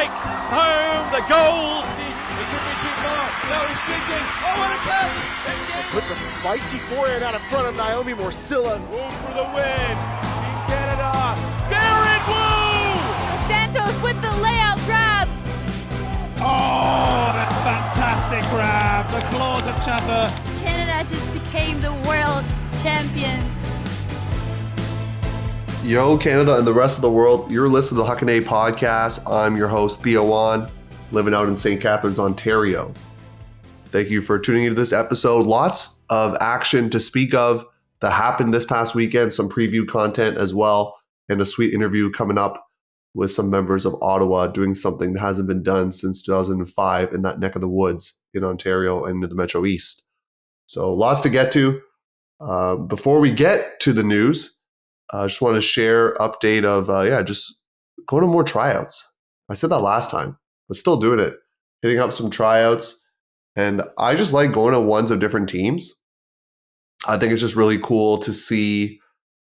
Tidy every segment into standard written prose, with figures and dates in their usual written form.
take home the gold. He could be too far. No, he's kicking. Oh, what a catch! Puts a spicy forehand out in front of Naomi Morcilla. Wu for the win. Team Canada. Garrett Wu! Santos with the layout grab. Oh, that fantastic grab. The claws of Chaffer. Canada just became the world champions. Yo, Canada and the rest of the world. You're listening to the Huckin podcast. I'm your host, Theo, living out in St. Catharines, Ontario. Thank you for tuning into this episode. Lots of action to speak of that happened this past weekend, some preview content as well, and a sweet interview coming up with some members of Ottawa doing something that hasn't been done since 2005 in that neck of the woods in Ontario and in the Metro East. So lots to get to. Before we get to the news, I just want to share update of, just going to more tryouts. I said that last time, but still doing it. Hitting up some tryouts. And I just like going to ones of different teams. I think it's just really cool to see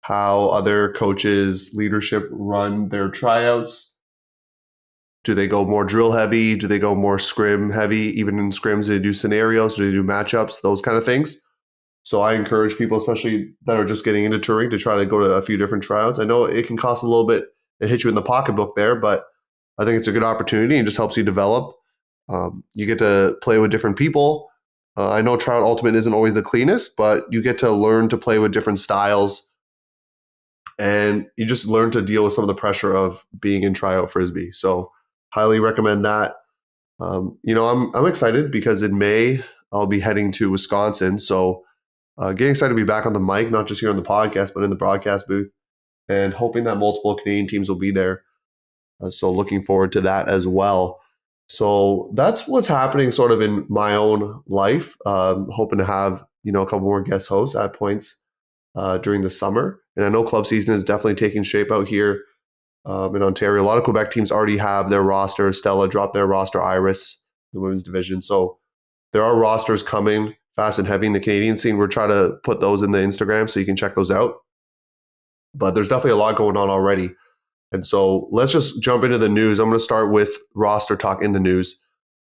how other coaches, leadership run their tryouts. Do they go more drill heavy? Do they go more scrim heavy? Even in scrims, do they do scenarios? Do they do matchups? Those kind of things. So I encourage people, especially that are just getting into touring, to try to go to a few different tryouts. I know it can cost a little bit. It hits you in the pocketbook there, but I think it's a good opportunity and just helps you develop. You get to play with different people. I know Tryout Ultimate isn't always the cleanest, but you get to learn to play with different styles. And you just learn to deal with some of the pressure of being in Tryout Frisbee. So highly recommend that. I'm excited because in May, I'll be heading to Wisconsin. So getting excited to be back on the mic, not just here on the podcast, but in the broadcast booth, and hoping that multiple Canadian teams will be there. So looking forward to that as well. So that's what's happening sort of in my own life. Hoping to have, a couple more guest hosts at points during the summer. And I know club season is definitely taking shape out here in Ontario. A lot of Quebec teams already have their roster. Stella dropped their roster, Iris, the women's division. So there are rosters coming fast and heavy in the Canadian scene. We're trying to put those in the Instagram so you can check those out. But there's definitely a lot going on already. And so let's just jump into the news. I'm going to start with roster talk in the news.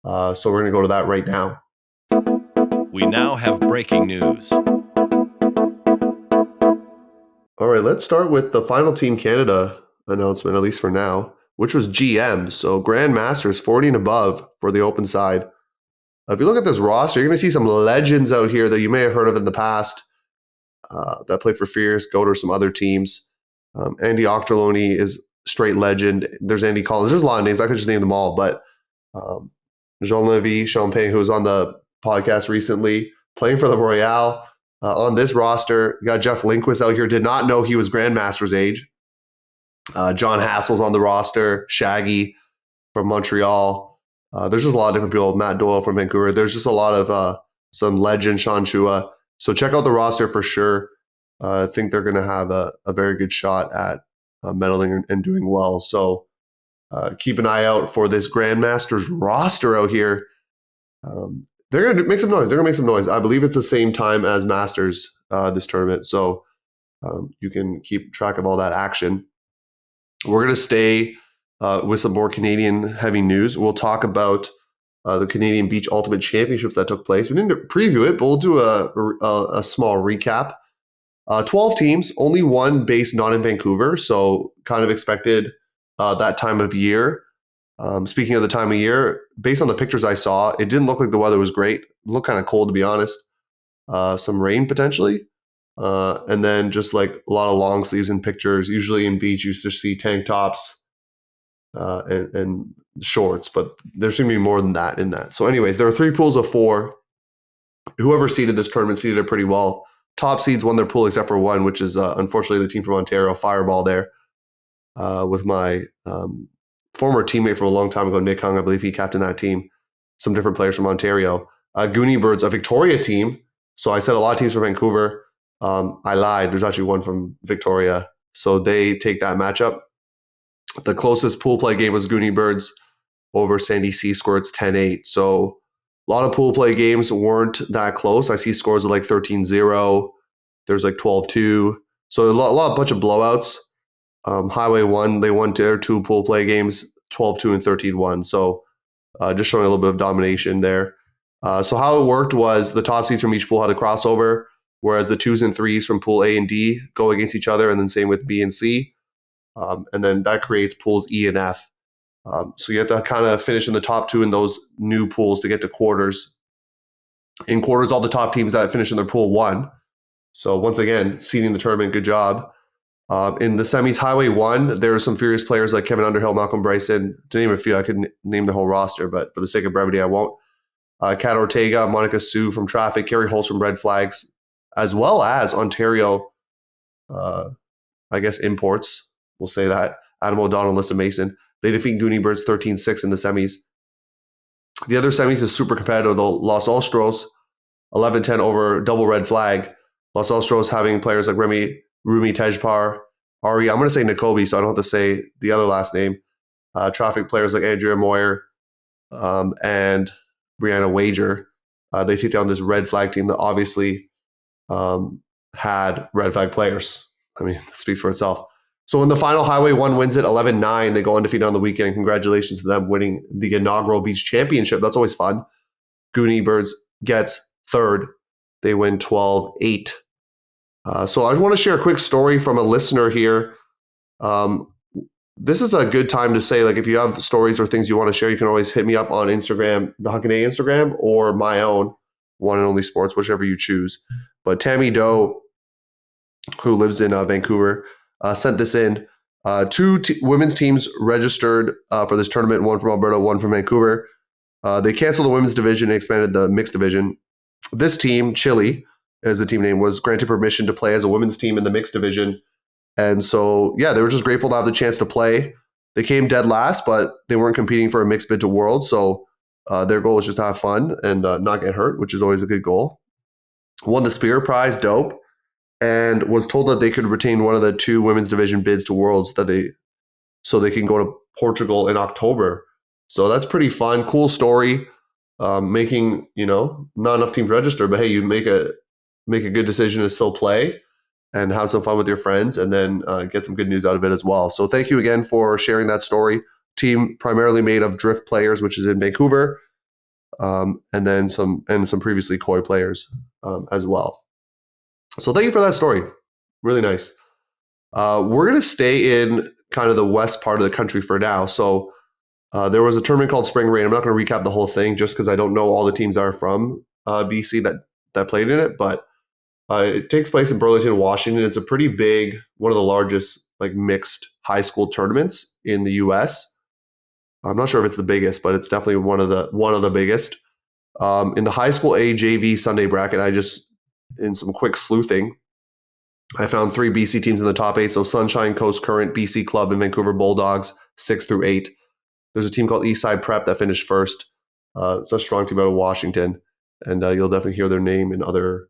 So we're going to go to that right now. We now have breaking news. All right, let's start with the final Team Canada announcement, at least for now, which was GM. So Grandmasters 40 and above for the open side. If you look at this roster, you're going to see some legends out here that you may have heard of in the past that played for Fierce, Goat, or some other teams. Andy Octoloni is straight legend. There's Andy Collins. There's a lot of names. I could just name them all. But Jean-Lévis Champagne, who was on the podcast recently, playing for the Royale on this roster. You got Jeff Lindquist out here. Did not know he was Grandmaster's age. John Hassel's on the roster. Shaggy from Montreal. There's just a lot of different people. Matt Doyle from Vancouver. There's just a lot of some legend, Sean Chua. So check out the roster for sure. I think they're going to have a very good shot at medaling and doing well. So keep an eye out for this Grandmasters roster out here. They're going to make some noise. I believe it's the same time as Masters this tournament. So you can keep track of all that action. We're going to stay with some more Canadian heavy news. We'll talk about the Canadian Beach Ultimate Championships that took place. We didn't preview it, but we'll do a small recap. 12 teams, only one based not in Vancouver, so kind of expected that time of year. Speaking of the time of year, based on the pictures I saw, it didn't look like the weather was great. It looked kind of cold, to be honest. Some rain potentially. And then just like a lot of long sleeves in pictures. Usually in beach, you just see tank tops and shorts, but there seemed to be more than that in that. So anyways, there were 3 pools of 4. Whoever seeded this tournament seeded it pretty well. Top seeds won their pool except for one, which is unfortunately the team from Ontario, Fireball there, with my former teammate from a long time ago, Nick Hung. I believe he captained that team. Some different players from Ontario. Goonie Birds, a Victoria team. So I said a lot of teams from Vancouver. I lied. There's actually one from Victoria. So they take that matchup. The closest pool play game was Goonie Birds over Sandy Sea Squirts 10-8. So a lot of pool play games weren't that close. I see scores of like 13-0. There's like 12-2. So bunch of blowouts. Highway 1, they won their 2 pool play games 12-2 and 13-1. So just showing a little bit of domination there. So how it worked was the top seeds from each pool had a crossover, whereas the 2s and 3s from pool A and D go against each other, and then same with B and C. And then that creates pools E and F. So you have to kind of finish in the top 2 in those new pools to get to quarters. In quarters, all the top teams that finish in their pool won. So once again, seeding the tournament, good job. In the semis, Highway 1, there were some furious players like Kevin Underhill, Malcolm Bryson. To name a few, I could name the whole roster, but for the sake of brevity, I won't. Kat Ortega, Monica Sue from Traffic, Carrie Holtz from Red Flags, as well as Ontario, imports. We'll say that. Adam O'Donnell, Alyssa Mason. They defeat Goonie Birds 13-6 in the semis. The other semis is super competitive, though. Los Ostros, 11-10 over Double Red Flag. Los Ostros having players like Rumi Tejpar, Ari, I'm going to say Nakobe, so I don't have to say the other last name. Traffic players like Andrea Moyer and Brianna Wager. They take down this Red Flag team that obviously had Red Flag players. I mean, it speaks for itself. So in the final, Highway 1 wins it 11-9. They go undefeated on the weekend. Congratulations to them winning the inaugural Beach Championship. That's always fun. Goonie Birds gets third. They win 12-8. So I want to share a quick story from a listener here. This is a good time to say, like, if you have stories or things you want to share, you can always hit me up on Instagram, the Huckin Instagram, or my own, One and Only Sports, whichever you choose. But Tammy Doe, who lives in Vancouver, sent this in. Two women's teams registered for this tournament, one from Alberta, one from Vancouver. They canceled the women's division and expanded the mixed division. This team, Chile, as the team name, was granted permission to play as a women's team in the mixed division. And so, yeah, they were just grateful to have the chance to play. They came dead last, but they weren't competing for a mixed bid to World. So their goal was just to have fun and not get hurt, which is always a good goal. Won the Spear Prize, dope, and was told that they could retain one of the 2 women's division bids to Worlds so they can go to Portugal in October. So that's pretty fun. Cool story. Making, not enough teams register, but hey, you make a good decision to still play and have some fun with your friends, and then get some good news out of it as well. So thank you again for sharing that story. Team primarily made of Drift players, which is in Vancouver, and then some previously Koi players as well. So thank you for that story. Really nice. We're going to stay in kind of the west part of the country for now. So there was a tournament called Spring Rain. I'm not going to recap the whole thing just because I don't know all the teams that are from BC that played in it, but it takes place in Burlington, Washington. It's a pretty big, one of the largest like mixed high school tournaments in the U.S. I'm not sure if it's the biggest, but it's definitely one of the biggest. In the high school A JV Sunday bracket, in some quick sleuthing, I found 3 BC teams in the top 8. So Sunshine Coast Current, BC Club, and Vancouver Bulldogs, 6 through 8. There's a team called Eastside Prep that finished first. It's a strong team out of Washington, and you'll definitely hear their name in other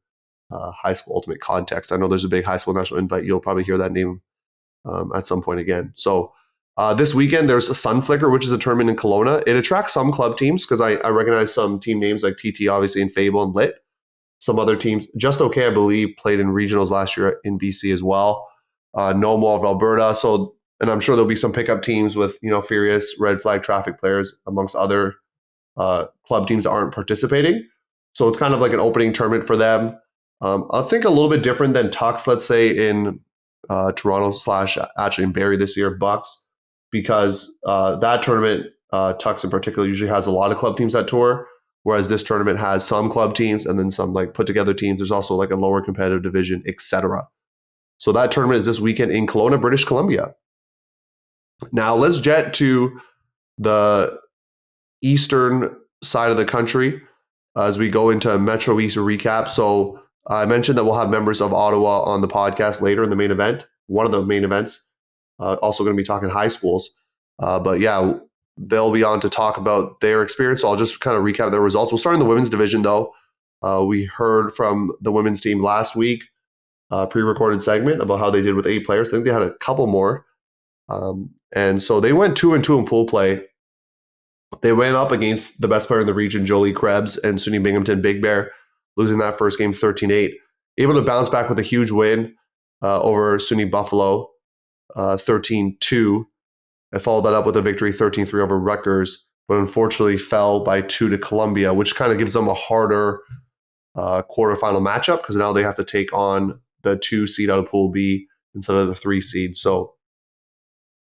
high school ultimate contexts. I know there's a big high school national invite. You'll probably hear that name at some point again. So this weekend, there's a Sunflicker, which is a tournament in Kelowna. It attracts some club teams because I recognize some team names like TT, obviously, and Fable and Lit. Some other teams, Just Okay, I believe, played in regionals last year in BC as well. Nomo of Alberta. So, and I'm sure there'll be some pickup teams with, Furious, Red Flag, Traffic players, amongst other club teams that aren't participating. So it's kind of like an opening tournament for them. I think a little bit different than Tux, let's say, in Toronto / actually in Barrie this year, Bucks, because that tournament, Tux in particular, usually has a lot of club teams that tour, whereas this tournament has some club teams and then some like put together teams. There's also like a lower competitive division, etc. So that tournament is this weekend in Kelowna, British Columbia. Now let's jet to the eastern side of the country as we go into Metro East recap. So I mentioned that we'll have members of Ottawa on the podcast later in the main event, one of the main events. Also going to be talking high schools. But yeah, they'll be on to talk about their experience. So I'll just kind of recap their results. We'll start in the women's division, though. We heard from the women's team last week, pre-recorded segment about how they did with 8 players. I think they had a couple more. And so they went 2-2 in pool play. They went up against the best player in the region, Jolie Krebs, and SUNY Binghamton Big Bear, losing that first game 13-8. Able to bounce back with a huge win over SUNY Buffalo, 13-2. and followed that up with a victory 13-3 over Rutgers, but unfortunately fell by 2 to Columbia, which kind of gives them a harder quarterfinal matchup because now they have to take on the 2 seed out of Pool B instead of the 3 seed. So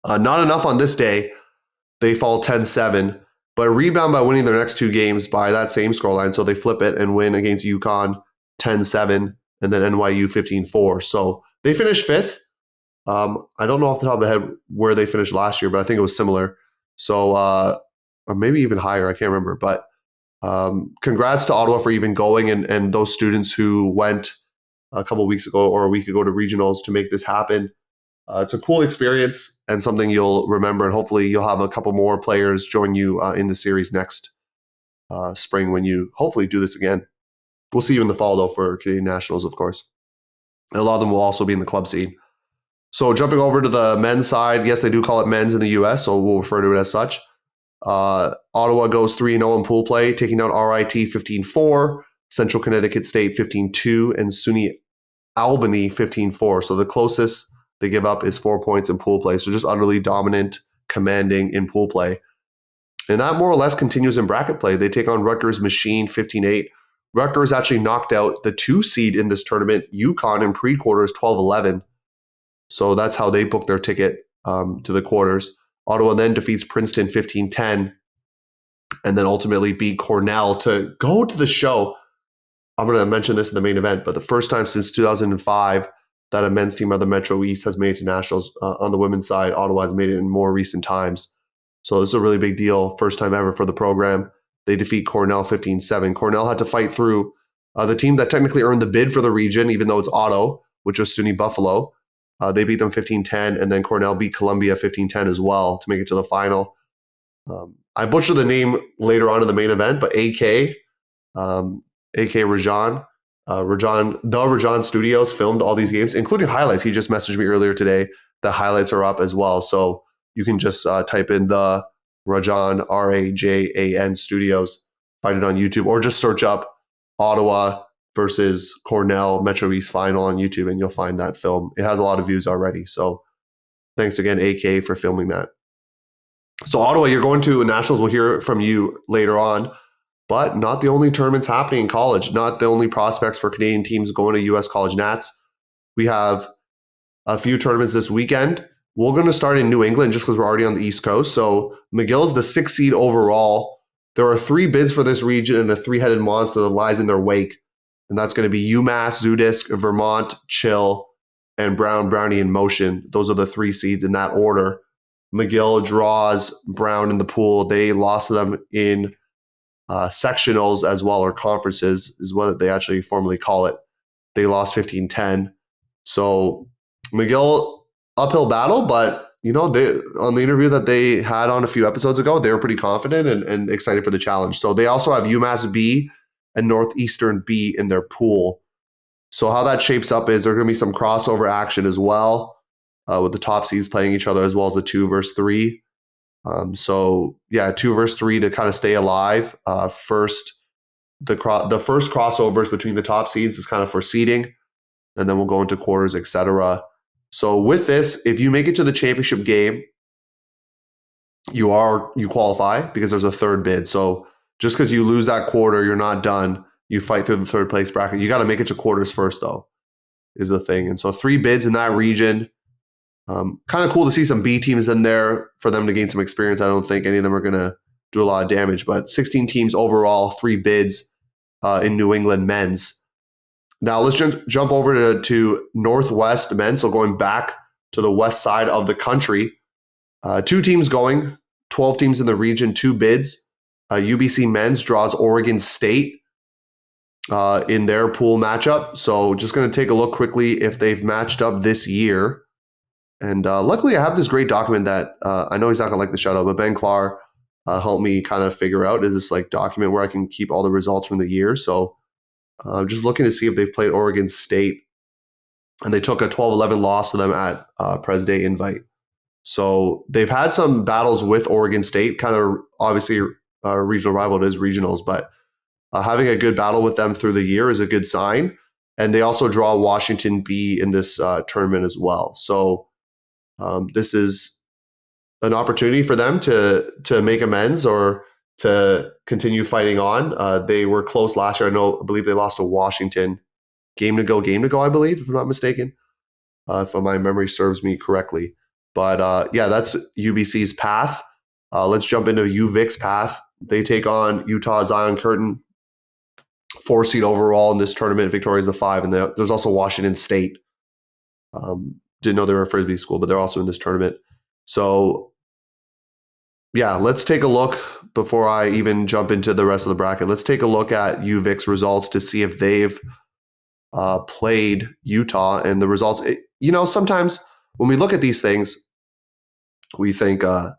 not enough on this day. They fall 10-7, but rebound by winning their next 2 games by that same scoreline. So they flip it and win against UConn 10-7 and then NYU 15-4. So they finished 5th. I don't know off the top of my head where they finished last year, but I think it was similar. So, or maybe even higher. I can't remember. But congrats to Ottawa for even going and those students who went a couple of weeks ago or a week ago to regionals to make this happen. It's a cool experience and something you'll remember, and hopefully you'll have a couple more players join you in the series next spring when you hopefully do this again. We'll see you in the fall, though, for Canadian Nationals, of course. And a lot of them will also be in the club scene. So jumping over to the men's side, yes, they do call it men's in the U.S., so we'll refer to it as such. Ottawa goes 3-0 in pool play, taking down RIT 15-4, Central Connecticut State 15-2, and SUNY Albany 15-4. So the closest they give up is 4 points in pool play. So just utterly dominant, commanding in pool play. And that more or less continues in bracket play. They take on Rutgers Machine 15-8. Rutgers actually knocked out the 2 seed in this tournament, UConn, in pre-quarters 12-11. So that's how they booked their ticket to the quarters. Ottawa then defeats Princeton 15-10 and then ultimately beat Cornell to go to the show. I'm going to mention this in the main event, but the first time since 2005 that a men's team of the Metro East has made it to nationals. On the women's side, Ottawa has made it in more recent times. So this is a really big deal. First time ever for the program. They defeat Cornell 15-7. Cornell had to fight through the team that technically earned the bid for the region, even though it's Otto, which was SUNY Buffalo. They beat them 15-10, and then Cornell beat Columbia 15-10 as well to make it to the final. I butchered the name later on in the main event, but AK Rajan, Rajan Studios filmed all these games, including highlights. He just messaged me earlier today. The highlights are up as well. So you can just type in the Rajan, Rajan Studios, find it on YouTube, or just search up Ottawa versus Cornell Metro East final on YouTube, and you'll find that film. It has a lot of views already. So thanks again, AK, for filming that. So Ottawa, you're going to nationals. We'll hear from you later on. But not the only tournaments happening in college, not the only prospects for Canadian teams going to U.S. College Nats. We have a few tournaments this weekend. We're going to start in New England just because we're already on the East Coast. So McGill's the 6th seed overall. There are 3 bids for this region and a 3-headed monster that lies in their wake. And that's going to be UMass, Zudisk, Vermont, Chill, and Brown, Brownie, and Motion. Those are the 3 seeds in that order. McGill draws Brown in the pool. They lost to them in sectionals as well, or conferences is what they actually formally call it. They lost 15-10. So McGill, uphill battle, but they, on the interview that they had on a few episodes ago, they were pretty confident and excited for the challenge. So they also have UMass B and Northeastern B in their pool. So how that shapes up is there's going to be some crossover action as well, with the top seeds playing each other as well as the 2 versus 3. 2 versus 3 to kind of stay alive. The first crossovers between the top seeds is kind of for seeding, and then we'll go into quarters, etc. So with this, if you make it to the championship game, you qualify because there's a 3rd bid. So just because you lose that quarter, you're not done. You fight through the 3rd place bracket. You got to make it to quarters first, though, is the thing. And so 3 bids in that region. Kind of cool to see some B teams in there for them to gain some experience. I don't think any of them are going to do a lot of damage, but 16 teams overall, 3 bids in New England men's. Now let's jump over to Northwest men. So going back to the west side of the country, 2 teams going, 12 teams in the region, 2 bids. UBC men's draws Oregon State in their pool matchup. So just going to take a look quickly if they've matched up this year. And luckily, I have this great document that I know he's not going to like the shout out, but Ben Clark helped me kind of figure out. Is this document where I can keep all the results from the year? So just looking to see if they've played Oregon State. And they took a 12-11 loss to them at Pres Day Invite. So they've had some battles with Oregon State, kind of obviously a regional rival. It is regionals, but having a good battle with them through the year is a good sign. And they also draw Washington B in this tournament as well. So this is an opportunity for them to make amends or to continue fighting on. They were close last year. I believe they lost to Washington. Game to go, I believe, if I'm not mistaken, if my memory serves me correctly. But yeah, that's UBC's path. Let's jump into UVic's path. They take on Utah Zion Curtin, 4 seed overall in this tournament. Victoria's the 5, and there's also Washington State. Didn't know they were a Frisbee school, but they're also in this tournament. So yeah, let's take a look before I even jump into the rest of the bracket. Let's take a look at UVic's results to see if they've played Utah and the results. Sometimes when we look at these things, we think, oh,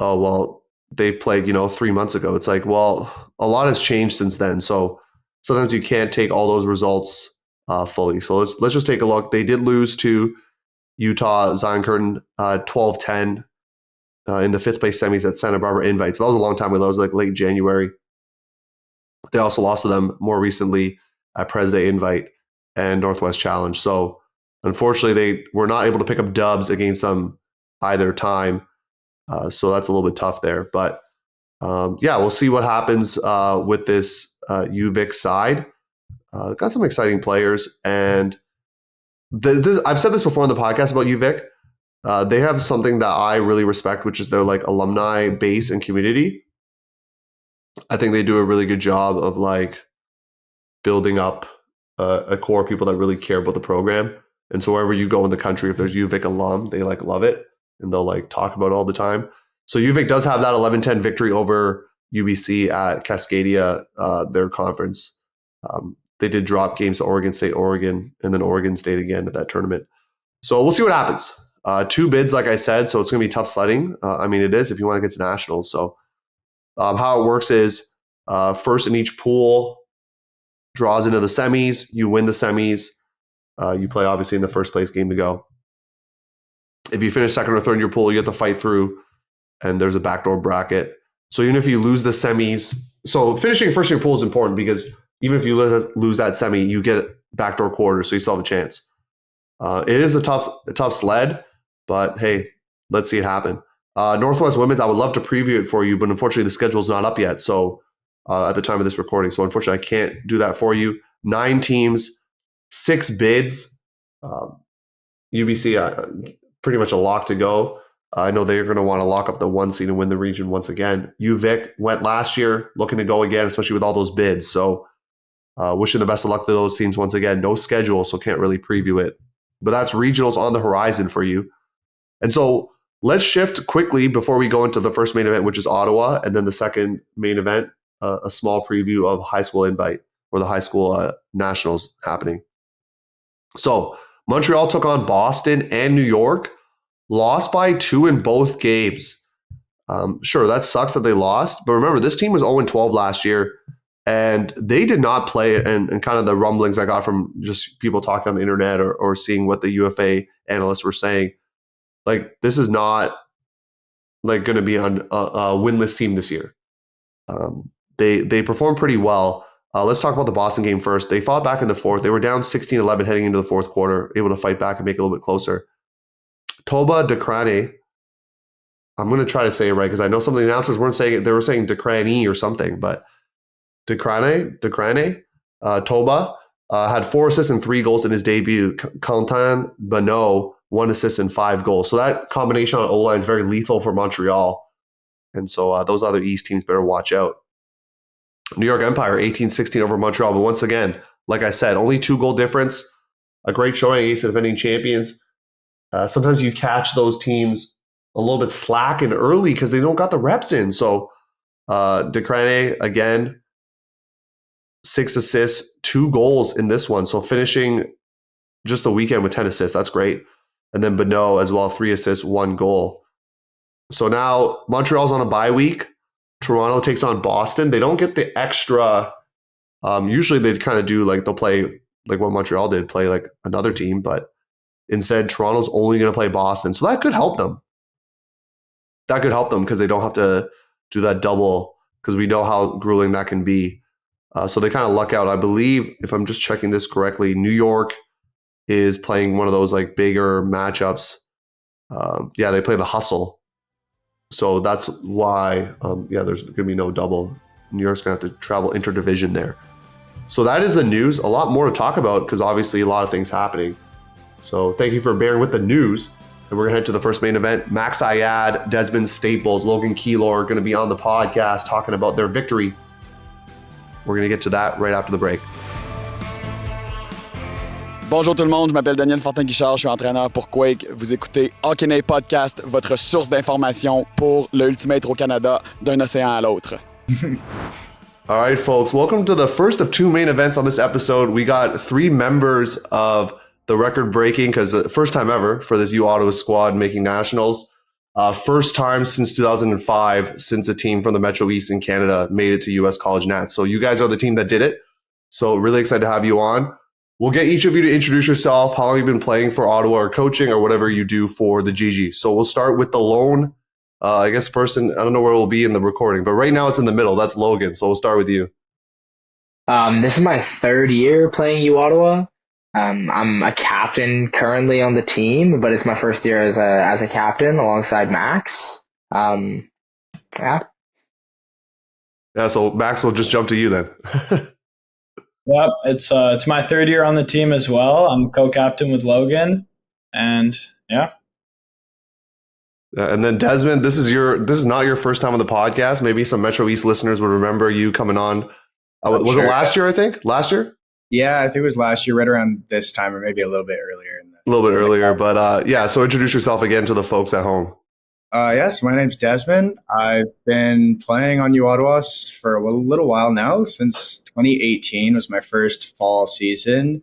well, they've played, 3 months ago. It's like, well, a lot has changed since then. So sometimes you can't take all those results fully. So let's just take a look. They did lose to Utah Zion Curtin 12-10 in the 5th place semis at Santa Barbara Invite. So that was a long time ago. That was like late January. They also lost to them more recently at Pres Day Invite and Northwest Challenge. So unfortunately, they were not able to pick up dubs against them either time. So that's a little bit tough there. But yeah, we'll see what happens with this UVic side. Got some exciting players. And I've said this before on the podcast about UVic. They have something that I really respect, which is their like alumni base and community. I think they do a really good job of like building up a core of people that really care about the program. And so wherever you go in the country, if there's UVic alum, they like love it and they'll like talk about it all the time. So UVic does have that 11-10 victory over UBC at Cascadia, their conference. They did drop games to Oregon State, Oregon, and then Oregon State again at that tournament. So we'll see what happens. 2 bids, like I said, so it's going to be tough sledding. I mean, it is if you want to get to nationals. So how it works is first in each pool draws into the semis. You win the semis. You play, obviously, in the first place game to go. If you finish second or third in your pool, you have to fight through, and there's a backdoor bracket. So even if you lose the semis, so finishing first in your pool is important because even if you lose that semi, you get backdoor quarters, so you still have a chance. It is a tough sled, but hey, let's see it happen. Northwest Women's, I would love to preview it for you, but unfortunately the schedule's not up yet. So at the time of this recording, so unfortunately I can't do that for you. 9 teams, 6 bids. UBC, pretty much a lock to go. I know they're going to want to lock up the 1 seed and win the region once again. UVic went last year, looking to go again, especially with all those bids. So wishing the best of luck to those teams once again. No schedule, so can't really preview it. But that's regionals on the horizon for you. And so let's shift quickly before we go into the first main event, which is Ottawa, and then the second main event, a small preview of high school invite or the high school nationals happening. So Montreal took on Boston and New York, lost by 2 in both games. Sure, that sucks that they lost, but remember, this team was 0-12 last year, and they did not play it. And kind of the rumblings I got from just people talking on the internet or seeing what the UFA analysts were saying, like this is not like going to be on a winless team this year. They performed pretty well. Let's talk about the Boston game first. They fought back in the fourth. They were down 16-11 heading into the fourth quarter, able to fight back and make it a little bit closer. Toba Decrane, I'm going to try to say it right because I know some of the announcers weren't saying it. They were saying Decrane or something, but Decrane, Toba had 4 assists and 3 goals in his debut. Quentin Bonneau, 1 assist and 5 goals. So that combination on O-line is very lethal for Montreal. And so those other East teams better watch out. New York Empire, 18-16 over Montreal. But once again, like I said, only 2-goal difference. A great showing against the defending champions. Sometimes you catch those teams a little bit slack and early because they don't got the reps in. So Decrane, again, 6 assists, 2 goals in this one. So finishing just the weekend with 10 assists. That's great. And then Bonneau as well, 3 assists, 1 goal. So now Montreal's on a bye week. Toronto takes on Boston. They don't get the extra. Usually they'd kind of do like they'll play like what Montreal did, play like another team. But instead, Toronto's only going to play Boston. So that could help them. That could help them because they don't have to do that double because we know how grueling that can be. So they kind of luck out. I believe, if I'm just checking this correctly, New York is playing one of those like bigger matchups. Yeah, they play the Hustle. So that's why, there's going to be no double. New York's going to have to travel interdivision there. So that is the news. A lot more to talk about because obviously a lot of things happening. So thank you for bearing with the news. And we're going to head to the first main event. Max Ayad, Desmond Staples, Logan Keillor are going to be on the podcast talking about their victory. We're going to get to that right after the break. Bonjour tout le monde, je m'appelle Daniel Fortin-Guichard, je suis entraîneur pour Quake. Vous écoutez Huckin Podcast, votre source d'information pour le Ultimate au Canada, d'un océan à l'autre. All right, folks, welcome to the first of two main events on this episode. We got three members of the record-breaking, because first time ever for this U Ottawa squad making nationals. First time since 2005 since a team from the Metro East in Canada made it to U.S. College Nats. So you guys are the team that did it. So really excited to have you on. We'll get each of you to introduce yourself, how long you've been playing for Ottawa or coaching or whatever you do for the Gee-Gees. So we'll start with the lone, person. I don't know where it will be in the recording, but right now it's in the middle. That's Logan. So we'll start with you. This is my third year playing U Ottawa. I'm a captain currently on the team, but it's my first year as a captain alongside Max. Yeah. Yeah, so Max will just jump to you then. Yep, it's my third year on the team as well. I'm co-captain with Logan, and yeah. And then Desmond, this is not your first time on the podcast. Maybe some Metro East listeners would remember you coming on. Was it last year? I think last year. Yeah, I think it was last year, right around this time, or maybe a little bit earlier. But so introduce yourself again to the folks at home. Yes, my name's Desmond. I've been playing on U Ottawa for a little while now. Since 2018 was my first fall season.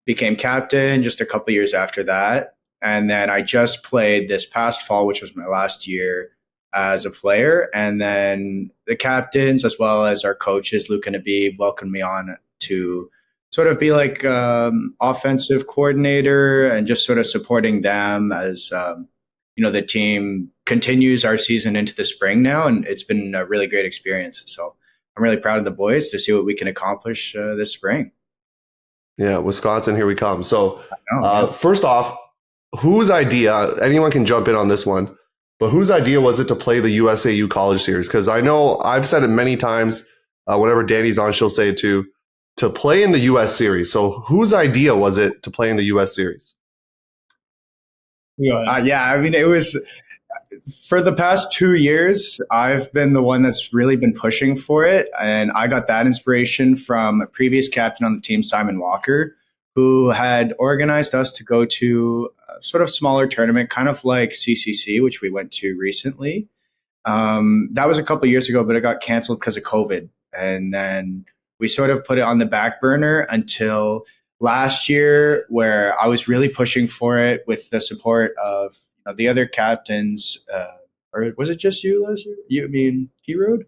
Became captain just a couple years after that. And then I just played this past fall, which was my last year as a player. And then the captains, as well as our coaches, Luke and Abib, welcomed me on to sort of be like offensive coordinator and just sort of supporting them as the team continues our season into the spring now, and it's been a really great experience. So I'm really proud of the boys to see what we can accomplish this spring. Yeah, Wisconsin, here we come. So first off, whose idea, anyone can jump in on this one, but whose idea was it to play the USAU College Series? Because I know I've said it many times, whenever Danny's on, she'll say it too, to play in the US Series. So whose idea was it to play in the US Series? It was for the past 2 years, I've been the one that's really been pushing for it. And I got that inspiration from a previous captain on the team, Simon Walker, who had organized us to go to a sort of smaller tournament, kind of like CCC, which we went to recently. That was a couple of years ago, but it got canceled because of COVID. And then we sort of put it on the back burner until last year, where I was really pushing for it with the support of the other captains. Or was it just you last year? You mean Keillor?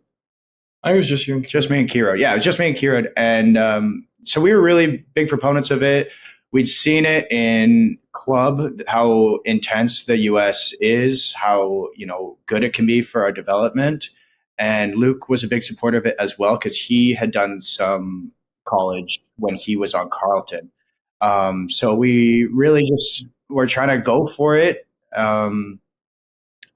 I think it was just you. Just me and Keillor. Yeah, it was just me and Keillor. And so we were really big proponents of it. We'd seen it in club, how intense the US is, how good it can be for our development. And Luke was a big supporter of it as well, because he had done some college when he was on Carleton. So we really just were trying to go for it.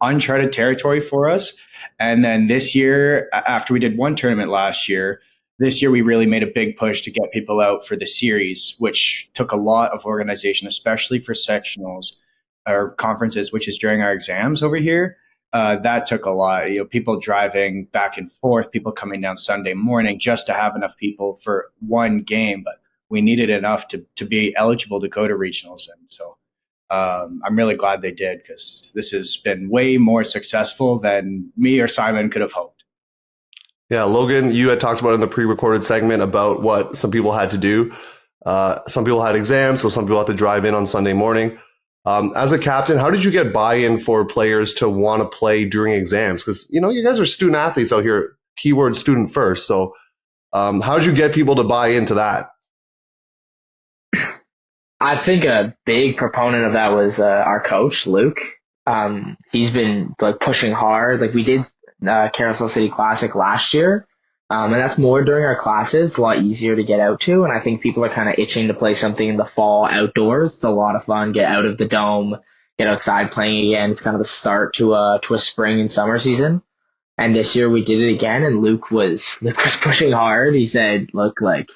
Uncharted territory for us. And then this year, after we did one tournament last year, this year we really made a big push to get people out for the series, which took a lot of organization, especially for sectionals or conferences, which is during our exams over here. That took a lot. People driving back and forth, people coming down Sunday morning just to have enough people for one game. But we needed enough to be eligible to go to regionals. And so I'm really glad they did, because this has been way more successful than me or Simon could have hoped. Yeah, Logan, you had talked about in the pre-recorded segment about what some people had to do. Some people had exams, so some people had to drive in on Sunday morning. As a captain, how did you get buy-in for players to want to play during exams? Because, you guys are student athletes out here, keyword student first. So how did you get people to buy into that? I think a big proponent of that was our coach, Luke. He's been pushing hard. We did Carousel City Classic last year, and that's more during our classes. It's a lot easier to get out to, and I think people are kind of itching to play something in the fall outdoors. It's a lot of fun. Get out of the dome, get outside playing again. It's kind of the start to a spring and summer season. And this year we did it again, and Luke was pushing hard. He said, "Look, like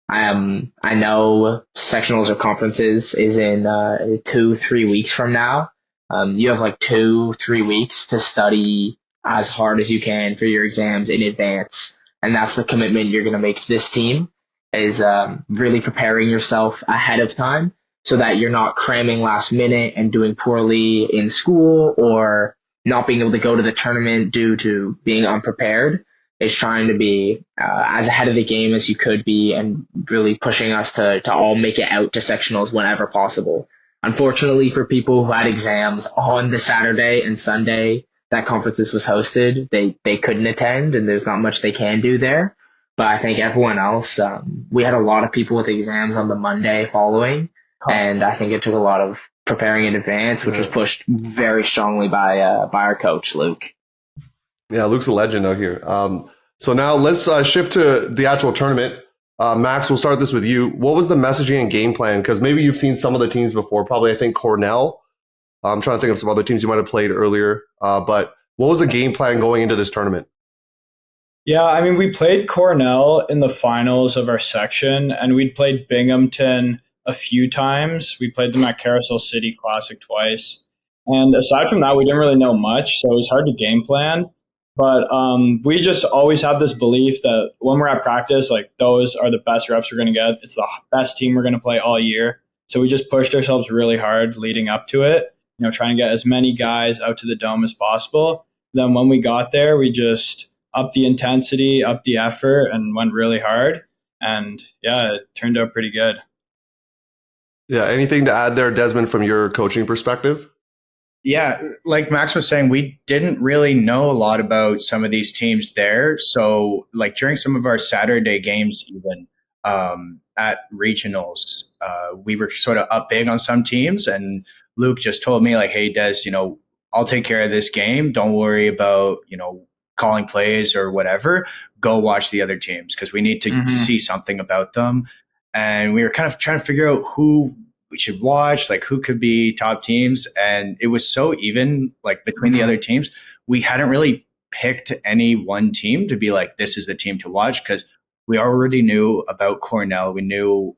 I know sectionals or conferences is in 2-3 weeks from now. You have like 2-3 weeks to study as hard as you can for your exams in advance, and that's the commitment you're going to make to this team, is really preparing yourself ahead of time so that you're not cramming last minute and doing poorly in school or not being able to go to the tournament due to being unprepared. Is trying to be as ahead of the game as you could be and really pushing us to all make it out to sectionals whenever possible. Unfortunately for people who had exams on the Saturday and Sunday that conferences was hosted, they couldn't attend, and there's not much they can do there. But I think everyone else, we had a lot of people with exams on the Monday following, and I think it took a lot of preparing in advance, which was pushed very strongly by our coach, Luke. Yeah, Luke's a legend out here. So now let's shift to the actual tournament. Max, we'll start this with you. What was the messaging and game plan? Because maybe you've seen some of the teams before, probably I think Cornell. I'm trying to think of some other teams you might have played earlier. But what was the game plan going into this tournament? Yeah, I mean, we played Cornell in the finals of our section, and we'd played Binghamton a few times. We played them at Carousel City Classic twice. And aside from that, we didn't really know much, so it was hard to game plan. But we just always have this belief that when we're at practice, like those are the best reps we're going to get. It's the best team we're going to play all year. So we just pushed ourselves really hard leading up to it, trying to get as many guys out to the dome as possible. Then when we got there, we just upped the intensity, upped the effort, and went really hard. And yeah, it turned out pretty good. Yeah, anything to add there, Desmond, from your coaching perspective? Yeah, like Max was saying, we didn't really know a lot about some of these teams there. So like during some of our Saturday games, even at regionals, we were sort of up big on some teams. And Luke just told me like, hey, Des, I'll take care of this game. Don't worry about, calling plays or whatever. Go watch the other teams because we need to see something about them. And we were kind of trying to figure out who we should watch, like who could be top teams. And it was so even, like between the other teams, we hadn't really picked any one team to be like, this is the team to watch, because we already knew about Cornell. We knew,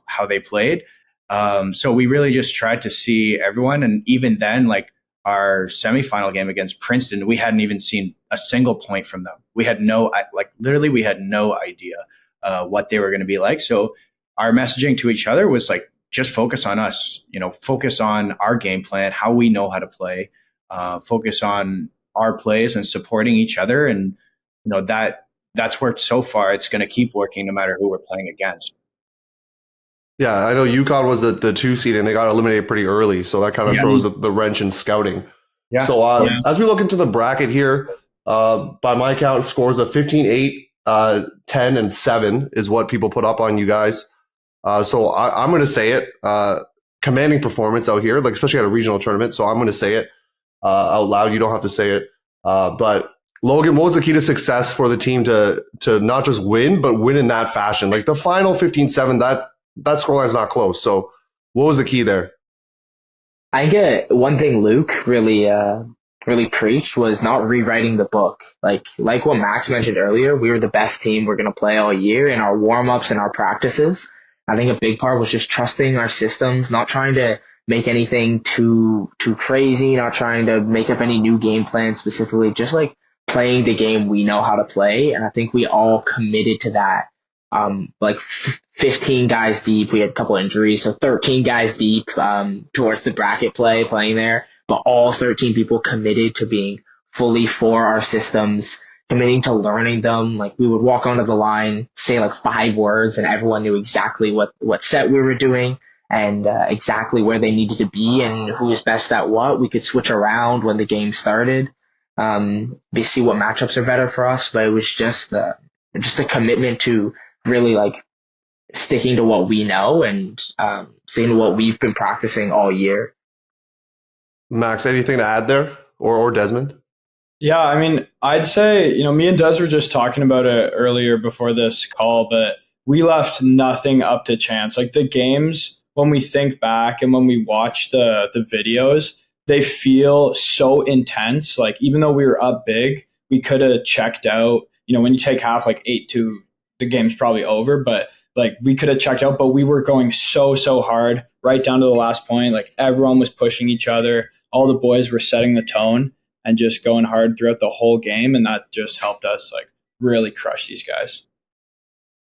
how they played. So we really just tried to see everyone. And even then, like our semifinal game against Princeton, we hadn't even seen a single point from them. We had we had no idea what they were going to be like. So our messaging to each other was like, just focus on us, focus on our game plan, how we know how to play, focus on our plays and supporting each other. And, that's worked so far. It's going to keep working no matter who we're playing against. Yeah, I know UConn was the 2 seed and they got eliminated pretty early. So that kind of throws the wrench in scouting. Yeah. So as we look into the bracket here, by my count, scores of 15-8, 10, and 7 is what people put up on you guys. So I'm going to say it, commanding performance out here, like especially at a regional tournament. So I'm going to say it out loud. You don't have to say it. But Logan, what was the key to success for the team to not just win, but win in that fashion? Like the final 15-7, that scoreline is not close. So what was the key there? I think one thing Luke really preached was not rewriting the book. Like what Max mentioned earlier, we were the best team we're going to play all year in our warm-ups and our practices. I think a big part was just trusting our systems, not trying to make anything too crazy, not trying to make up any new game plans specifically, just like playing the game we know how to play. And I think we all committed to that. 15 guys deep. We had a couple injuries, so 13 guys deep towards the bracket playing there. But all 13 people committed to being fully for our systems, committing to learning them. Like we would walk onto the line, say like 5 words, and everyone knew exactly what set we were doing and exactly where they needed to be and who was best at what. We could switch around when the game started. We see what matchups are better for us, but it was just a commitment to really like sticking to what we know and sticking to what we've been practicing all year. Max, anything to add there, or Desmond? Yeah, I mean, I'd say, me and Des were just talking about it earlier before this call, but we left nothing up to chance. Like the games when we think back and when we watch the videos, they feel so intense. Like, even though we were up big, we could have checked out. You know, when you take half, like 8-2, the game's probably over, but like we could have checked out, but we were going so hard right down to the last point. Like, everyone was pushing each other. All the boys were setting the tone and just going hard throughout the whole game. And that just helped us like really crush these guys.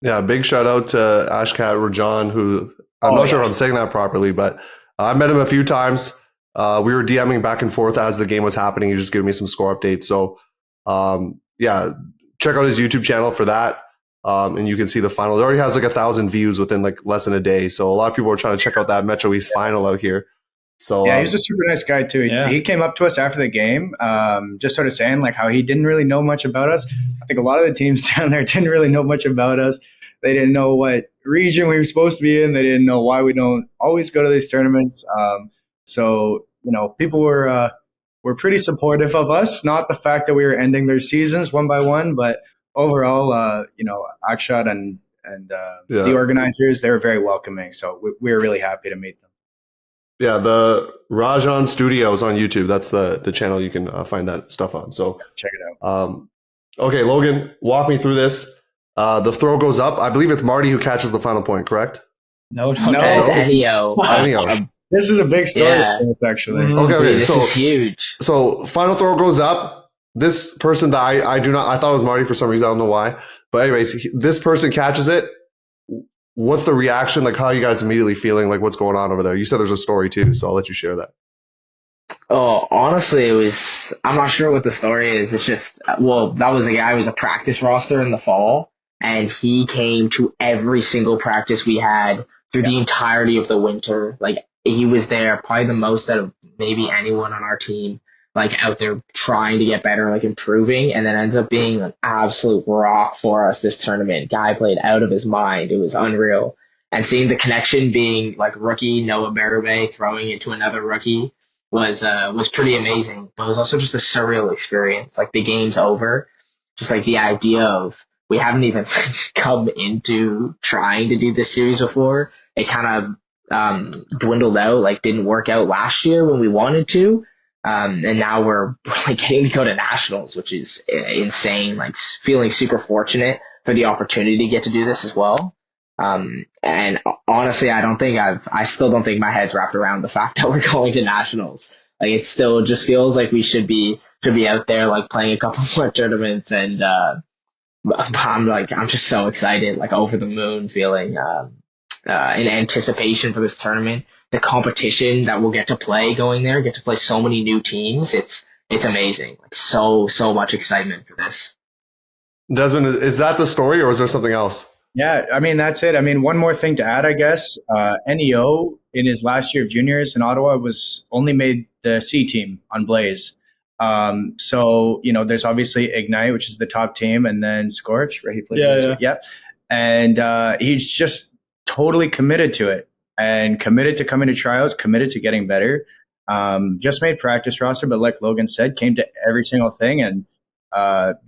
Yeah, big shout out to Ashkat Rajan, who I'm not sure if I'm saying that properly, but I met him a few times. We were DMing back and forth as the game was happening. He just giving me some score updates. So, yeah, check out his YouTube channel for that. And you can see the final. It already has like 1,000 views within like less than a day. So a lot of people are trying to check out that Metro East final out here. So yeah, he's a super nice guy too. He came up to us after the game, just sort of saying like how he didn't really know much about us. I think a lot of the teams down there didn't really know much about us. They didn't know what region we were supposed to be in. They didn't know why we don't always go to these tournaments. So, you know, people were pretty supportive of us. Not the fact that we were ending their seasons one by one, but overall, you know, Akshat and the organizers, they were very welcoming. So we were really happy to meet them. Yeah, the Rajan Studios on YouTube. That's the channel you can find that stuff on. So check it out. Okay, Logan, walk me through this. The throw goes up. I believe it's Marty who catches the final point, correct? No. It's Theo. This is a big story, actually. Okay. This is huge. So final throw goes up. This person that I thought it was Marty for some reason. I don't know why. But anyways, this person catches it. What's the reaction? Like, how are you guys immediately feeling? Like, what's going on over there? You said there's a story too, so I'll let you share that. Oh, honestly, I'm not sure what the story is. It's just, that was a guy who was a practice roster in the fall, and he came to every single practice we had through the entirety of the winter. Like, he was there probably the most out of maybe anyone on our team, like out there trying to get better, like improving, and then ends up being an absolute rock for us this tournament. Guy played out of his mind. It was unreal. And seeing the connection being like rookie Noah Berube throwing into another rookie was pretty amazing. But it was also just a surreal experience. Like, the game's over. Just like the idea of we haven't even come into trying to do this series before. It kind of dwindled out, like didn't work out last year when we wanted to. And now we're like getting to go to nationals, which is insane. Like, feeling super fortunate for the opportunity to get to do this as well. And honestly, I still don't think my head's wrapped around the fact that we're going to nationals. Like, it still just feels like we should be out there, like playing a couple more tournaments. And, I'm just so excited, like over the moon, feeling, in anticipation for this tournament. The competition that we'll get to play going there, get to play so many new teams. It's amazing. Like, so much excitement for this. Desmond, is that the story, or is there something else? Yeah, I mean, that's it. I mean, one more thing to add, I guess. Neo, in his last year of juniors in Ottawa, was only made the C team on Blaze. So, you know, there's obviously Ignite, which is the top team, and then Scorch, right? He played. Yeah. And he's just totally committed to it, and committed to coming to tryouts, committed to getting better. Just made practice roster, but like Logan said, came to every single thing, and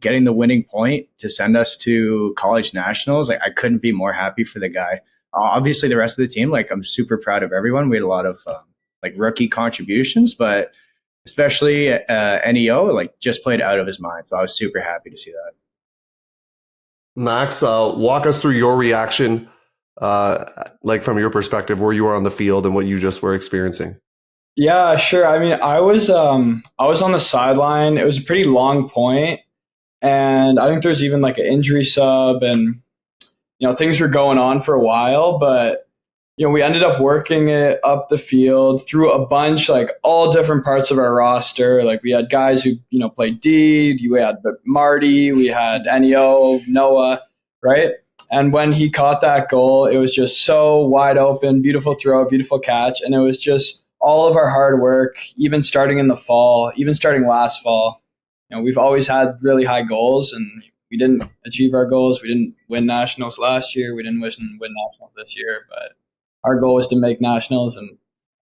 getting the winning point to send us to college nationals. Like, I couldn't be more happy for the guy. Obviously, the rest of the team, like, I'm super proud of everyone. We had a lot of like rookie contributions, but especially Neo, like, just played out of his mind. So I was super happy to see that. Max, walk us through your reaction, like from your perspective, where you were on the field and what you just were experiencing. Yeah, sure. I mean, I was on the sideline. It was a pretty long point, and I think there's even like an injury sub, and you know, things were going on for a while, but you know, we ended up working it up the field through a bunch, like all different parts of our roster. Like, we had guys who, you know, played D, we had Marty, we had Neo, Noah, right? And when he caught that goal, it was just so wide open, beautiful throw, beautiful catch, and it was just all of our hard work, even starting in the fall, even starting last fall. You know, we've always had really high goals, and we didn't achieve our goals. We didn't win nationals last year. We didn't win nationals this year, but our goal was to make nationals, and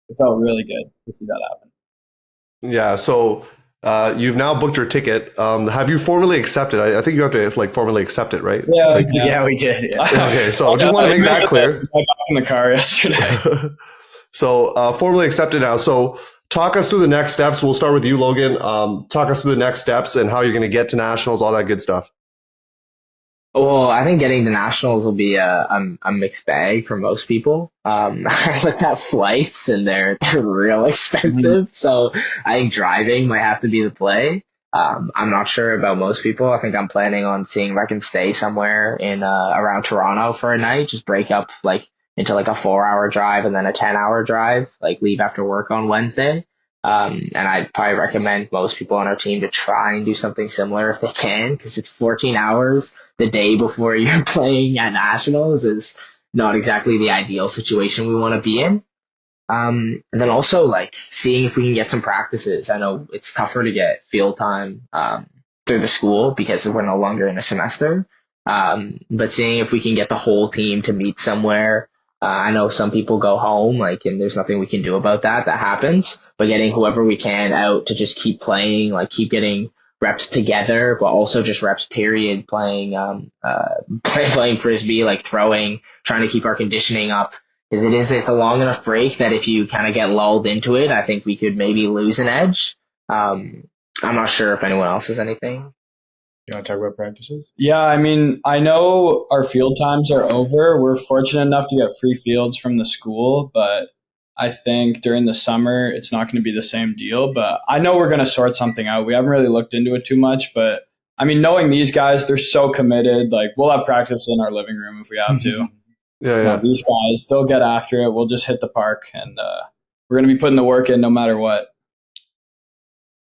it felt really good to see that happen. Yeah. So You've now booked your ticket. Have you formally accepted? I think you have to like formally accept it, right? Yeah, Yeah, we did. Yeah. Okay, so just want to make that clear. I got in the car yesterday. So formally accepted now. So talk us through the next steps. We'll start with you, Logan. Talk us through the next steps and how you're going to get to nationals, all that good stuff. Well, I think getting to nationals will be a mixed bag for most people. I looked at flights and they're real expensive. So I think driving might have to be the play. I'm not sure about most people. I think I'm planning on seeing if I can stay somewhere in around Toronto for a night, just break up like into like a 4-hour drive and then a 10-hour drive, like leave after work on Wednesday. And I'd probably recommend most people on our team to try and do something similar if they can, because it's 14 hours the day before you're playing at nationals is not exactly the ideal situation we want to be in. And then also like seeing if we can get some practices. I know it's tougher to get field time through the school because we're no longer in a semester. But seeing if we can get the whole team to meet somewhere. I know some people go home, like, and there's nothing we can do about that. That happens. But getting whoever we can out to just keep playing, like keep getting reps together, but also just reps period, playing Frisbee, like throwing, trying to keep our conditioning up. Because it's a long enough break that if you kind of get lulled into it, I think we could maybe lose an edge. I'm not sure if anyone else has anything. You want to talk about practices? Yeah, I mean, I know our field times are over. We're fortunate enough to get free fields from the school, but I think during the summer, it's not going to be the same deal. But I know we're going to sort something out. We haven't really looked into it too much, but I mean, knowing these guys, they're so committed. Like, we'll have practice in our living room if we have to. Yeah. These guys, they'll get after it. We'll just hit the park, and we're going to be putting the work in no matter what.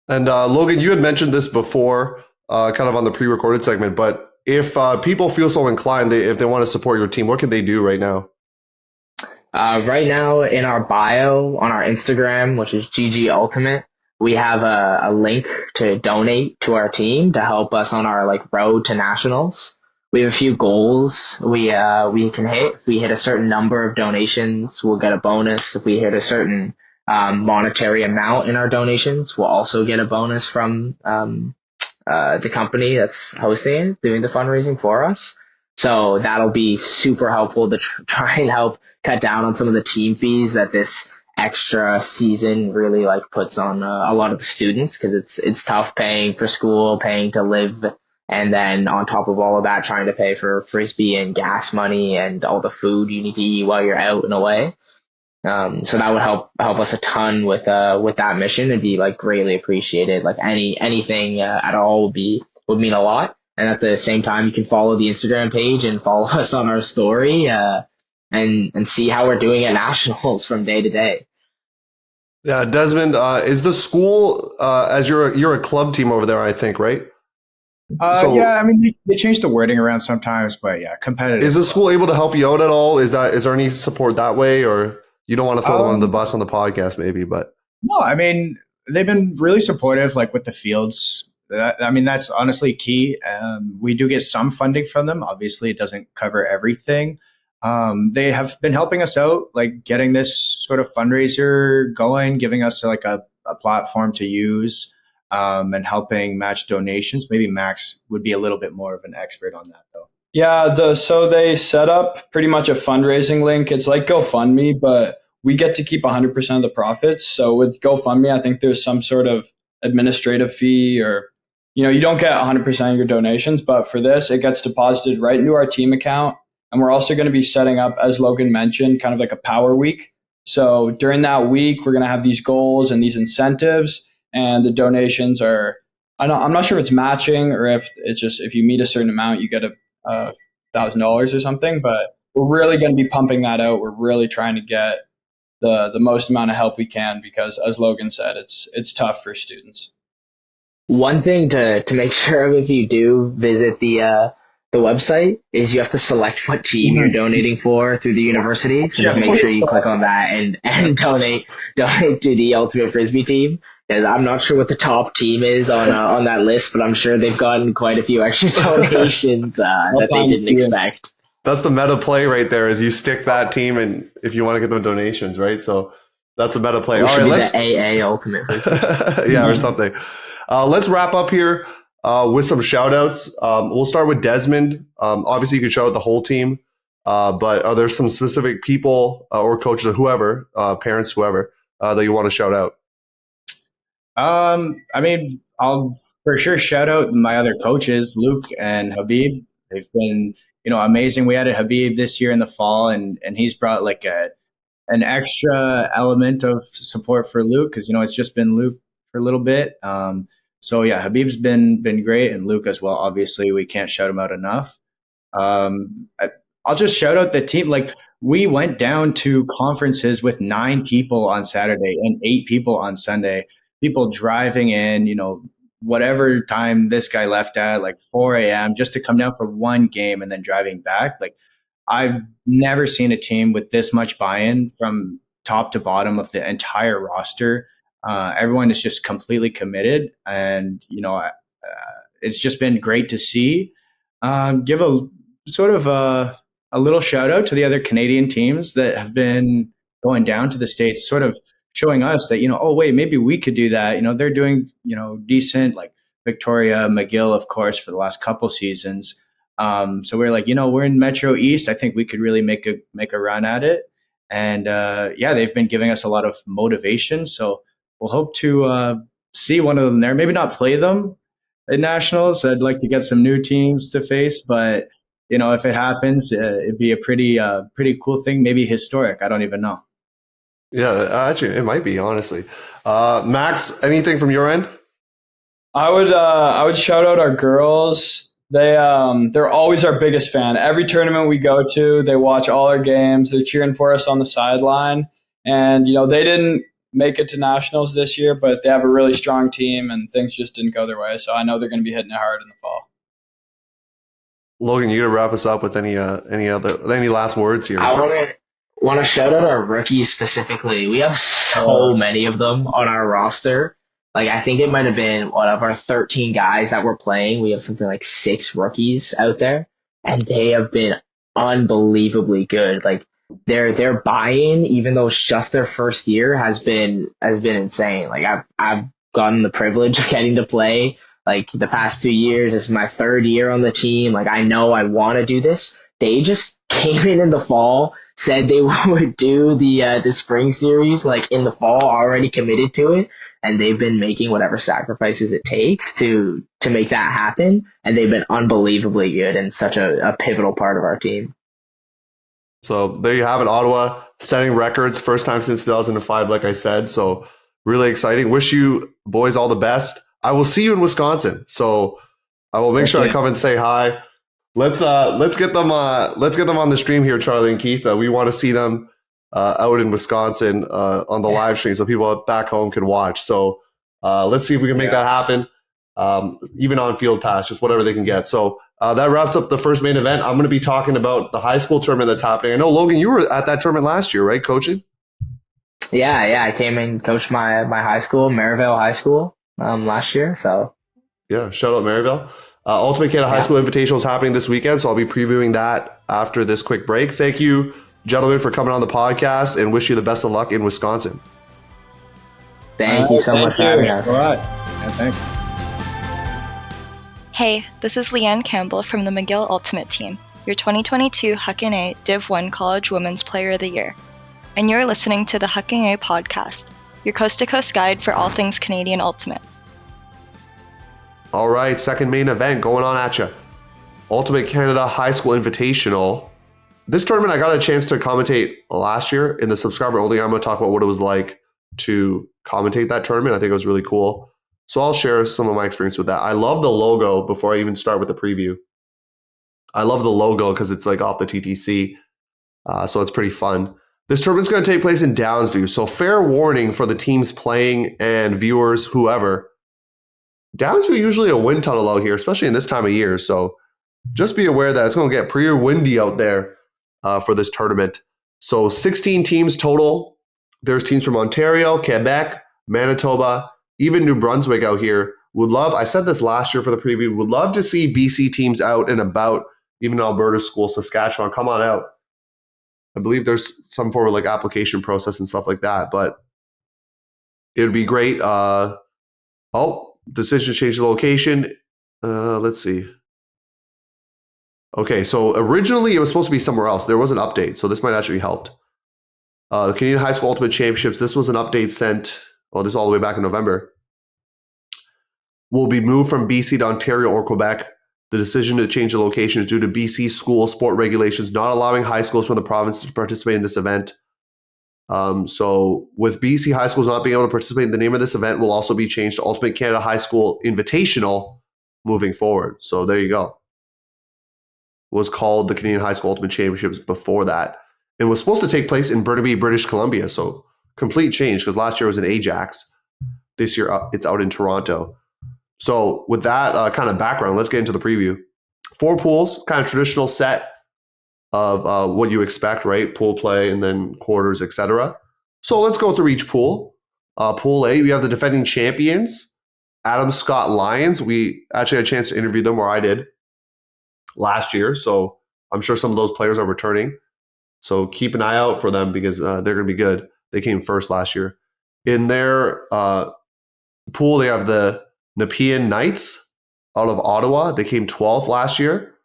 And Logan, you had mentioned this before, kind of on the pre-recorded segment, but if people feel so inclined, if they want to support your team, what can they do right now? Right now in our bio on our Instagram, which is GG Ultimate, we have a link to donate to our team to help us on our like road to nationals. We have a few goals we can hit. If we hit a certain number of donations, we'll get a bonus. If we hit a certain monetary amount in our donations, we'll also get a bonus from the company that's hosting it, doing the fundraising for us. So that'll be super helpful to try and help cut down on some of the team fees that this extra season really like puts on a lot of the students, because it's tough paying for school, paying to live, and then on top of all of that, trying to pay for Frisbee and gas money and all the food you need to eat while you're out and away. So that would help us a ton with that mission and be like greatly appreciated. Like anything at all would mean a lot. And at the same time, you can follow the Instagram page and follow us on our story and see how we're doing at nationals from day to day. Yeah, Desmond, is the school as you're a club team over there, I think, right? Yeah, I mean they change the wording around sometimes, but yeah, competitive. Is the school able to help you out at all? Is there any support that way, or you don't want to throw them on the bus on the podcast, maybe? But no, I mean they've been really supportive, like with the fields. I mean that's honestly key. We do get some funding from them. Obviously, it doesn't cover everything. They have been helping us out, like getting this sort of fundraiser going, giving us like a platform to use. And helping match donations. Maybe Max would be a little bit more of an expert on that, though. Yeah, so they set up pretty much a fundraising link. It's like GoFundMe, but we get to keep 100% of the profits. So with GoFundMe, I think there's some sort of administrative fee, or you don't get 100% of your donations. But for this, it gets deposited right into our team account. And we're also going to be setting up, as Logan mentioned, kind of like a power week. So during that week, we're going to have these goals and these incentives. And the donations are, I'm not sure if it's matching or if it's just if you meet a certain amount, you get $1,000 or something. But we're really going to be pumping that out. We're really trying to get the most amount of help we can, because, as Logan said, it's tough for students. One thing to make sure of if you do visit the website is you have to select what team you're donating for through the university. So just make sure you click on that and donate to the Ultimate Frisbee team. Because I'm not sure what the top team is on that list, but I'm sure they've gotten quite a few extra donations that they didn't expect. That's the meta play right there, is you stick that team and if you want to get them donations, right? So that's the meta play. All right, let's the AA Ultimate Frisbee. Yeah, or something. Let's wrap up here with some shout outs. We'll start with Desmond. Obviously, you can shout out the whole team, but are there some specific people or coaches or whoever, parents, whoever, that you want to shout out? I mean, I'll for sure shout out my other coaches, Luke and Habib. They've been, amazing. We added Habib this year in the fall, and he's brought like an extra element of support for Luke because it's just been Luke for a little bit. So yeah, Habib's been great, and Luke as well. Obviously, we can't shout him out enough. I'll just shout out the team. Like we went down to conferences with 9 people on Saturday and 8 people on Sunday. People driving in, whatever time this guy left at, like 4 a.m., just to come down for one game and then driving back. Like I've never seen a team with this much buy-in from top to bottom of the entire roster. Everyone is just completely committed, and it's just been great to see. Give a sort of a little shout out to the other Canadian teams that have been going down to the States, sort of showing us that, oh, wait, maybe we could do that. They're doing, decent, like Victoria, McGill, of course, for the last couple seasons. So we're like, we're in Metro East. I think we could really make a run at it. And they've been giving us a lot of motivation. So we'll hope to see one of them there. Maybe not play them at nationals. I'd like to get some new teams to face, but if it happens, it'd be a pretty cool thing. Maybe historic. I don't even know. Yeah, actually, it might be, honestly. Max, anything from your end? I would shout out our girls. They're always our biggest fan. Every tournament we go to, they watch all our games. They're cheering for us on the sideline. And, they didn't make it to nationals this year, but they have a really strong team and things just didn't go their way. So I know they're going to be hitting it hard in the fall. Logan, you gonna wrap us up with any last words here? I want to shout out our rookies specifically. We have so many of them on our roster. Like I think it might have been one of our 13 guys that we're playing. We have something like 6 rookies out there, and they have been unbelievably good. Like their buy-in, even though it's just their first year, has been insane. Like I've gotten the privilege of getting to play like the past 2 years. This is my 3rd year on the team. Like I know I want to do this. They just came in the fall, said they would do the spring series like in the fall, already committed to it, and they've been making whatever sacrifices it takes to make that happen, and they've been unbelievably good and such a pivotal part of our team. So there you have it, Ottawa setting records, first time since 2005, like I said. So really exciting. Wish you boys all the best. I will see you in Wisconsin, so I will make sure I come and say hi. Let's get them on the stream here, Charlie and Keith. We want to see them out in Wisconsin on the live stream, so people back home can watch. So let's see if we can make that happen, even on Field Pass, just whatever they can get. So that wraps up the first main event. I'm going to be talking about the high school tournament that's happening. I know, Logan, you were at that tournament last year, right, coaching? Yeah, I came and coached my high school, Maryvale High School, last year. So yeah, shout out Maryvale. Ultimate Canada High School Invitational is happening this weekend, so I'll be previewing that after this quick break. Thank you, gentlemen, for coming on the podcast, and wish you the best of luck in Wisconsin. Thank you so much for having us. All right. Yeah, thanks. Hey, this is Leanne Campbell from the McGill Ultimate Team, your 2022 Huckin A Div 1 College Women's Player of the Year. And you're listening to the Huckin A podcast, your coast-to-coast guide for all things Canadian Ultimate. All right, second main event going on at you. Ultimate Canada High School Invitational. This tournament, I got a chance to commentate last year in the subscriber only. I'm going to talk about what it was like to commentate that tournament. I think it was really cool. So I'll share some of my experience with that. I love the logo before I even start with the preview. I love the logo because it's like off the TTC. So it's pretty fun. This tournament's going to take place in Downsview. So fair warning for the teams playing and viewers, whoever. Downsview usually a wind tunnel out here, especially in this time of year. So just be aware that it's going to get pretty windy out there for this tournament. So 16 teams total. There's teams from Ontario, Quebec, Manitoba, even New Brunswick out here. I said this last year for the preview, would love to see BC teams out and about, even Alberta School, Saskatchewan. Come on out. I believe there's some form of like application process and stuff like that, but it would be great. decision to change the location. Let's see. Okay, so originally it was supposed to be somewhere else. There was an update, so this might actually help. The Canadian High School Ultimate Championships, this was an update sent, this is all the way back in November. Will be moved from BC to Ontario or Quebec. The decision to change the location is due to BC school sport regulations not allowing high schools from the province to participate in this event. So with BC high schools not being able to participate, the name of this event will also be changed to Ultimate Canada Highschool Invitational moving forward. So there you go. It was called the Canadian High School Ultimate Championships before that. It was supposed to take place in Burnaby, British Columbia. So complete change because last year it was in Ajax. This year it's out in Toronto. So with that kind of background, let's get into the preview. 4 pools, kind of traditional set of what you expect, right? Pool play and then quarters, etc. So let's go through each pool. Pool A, we have the defending champions, Adam Scott Lions. We actually had a chance to interview them, or I did, last year. So I'm sure some of those players are returning. So keep an eye out for them because they're going to be good. They came first last year. In their pool, they have the Nepean Knights out of Ottawa. They came 12th last year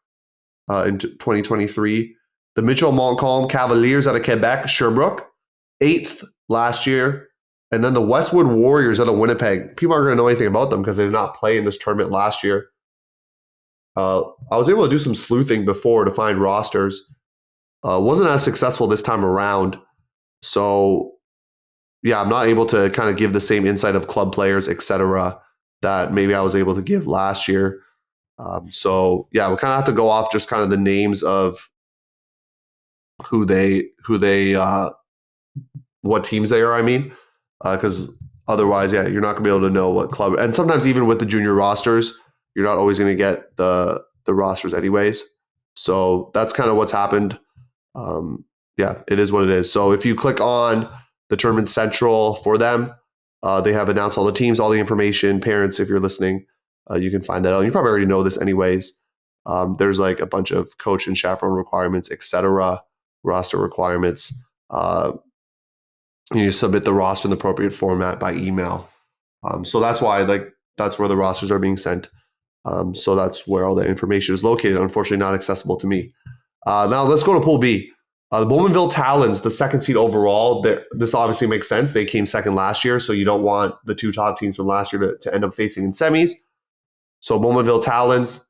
in 2023. The Mitchell Montcalm Cavaliers out of Quebec, Sherbrooke, 8th last year. And then the Westwood Warriors out of Winnipeg. People aren't going to know anything about them because they did not play in this tournament last year. I was able to do some sleuthing before to find rosters. Wasn't as successful this time around. So, yeah, I'm not able to kind of give the same insight of club players, etc., that maybe I was able to give last year. So, yeah, we kind of have to go off just kind of the names of what teams they are, I mean. Because otherwise, yeah, you're not going to be able to know what club. And sometimes even with the junior rosters, you're not always going to get the rosters anyways. So that's kind of what's happened. Yeah, it is what it is. So if you click on the Tournament Central for them, they have announced all the teams, all the information. Parents, if you're listening, you can find that out. You probably already know this anyways. There's like a bunch of coach and chaperone requirements, etc., roster requirements. You submit the roster in the appropriate format by email. So that's why, that's where the rosters are being sent. So that's where all the information is located. Unfortunately, not accessible to me. Now let's go to Pool B. The Bowmanville Talons, the 2nd seed overall. This obviously makes sense. They came 2nd last year, so you don't want the 2 top teams from last year to end up facing in semis. So Bowmanville Talons,